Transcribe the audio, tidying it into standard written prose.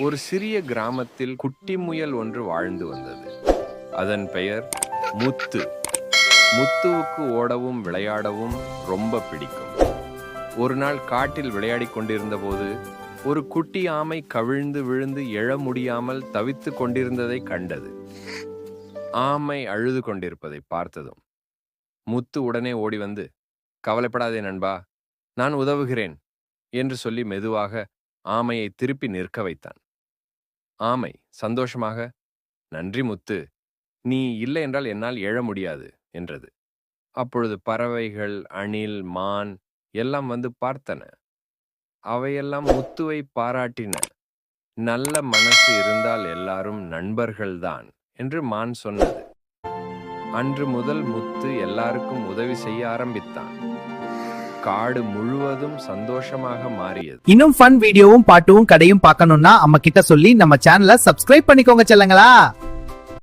ஒரு சிறிய கிராமத்தில் குட்டி முயல் ஒன்று வாழ்ந்து வந்தது. அதன் பெயர் முத்து. முத்துவுக்கு ஓடவும் விளையாடவும் ரொம்ப பிடிக்கும். ஒரு நாள் காட்டில் விளையாடிக் கொண்டிருந்த போது ஒரு குட்டி ஆமை கவிழ்ந்து விழுந்து எழ முடியாமல் தவித்து கொண்டிருந்ததை கண்டது. ஆமை அழுது கொண்டிருப்பதை பார்த்ததும் முத்து உடனே ஓடி வந்து, "கவலைப்படாதே நண்பா, நான் உதவுகிறேன்" என்று சொல்லி மெதுவாக ஆமையை திருப்பி நிற்க வைத்தான். ஆமை சந்தோஷமாக, "நன்றி முத்து, நீ இல்லை என்றால் என்னால் எழ முடியாது" என்றது. அப்பொழுது பறவைகள், அணில், மான் எல்லாம் வந்து பார்த்தன. அவையெல்லாம் முத்துவை பாராட்டின. "நல்ல மனசு இருந்தால் எல்லாரும் நண்பர்கள்தான்" என்று மான் சொன்னது. அன்று முதல் முத்து எல்லாருக்கும் உதவி செய்ய ஆரம்பித்தான். காடு முழுவதும் சந்தோஷமாக மாறியது. இன்னும் ஃபன் வீடியோவும் பாட்டும் கதையும் பார்க்கணும்னா அம்மா கிட்ட சொல்லி நம்ம சேனலை சப்ஸ்கிரைப் பண்ணிக்கோங்க செல்லங்களா.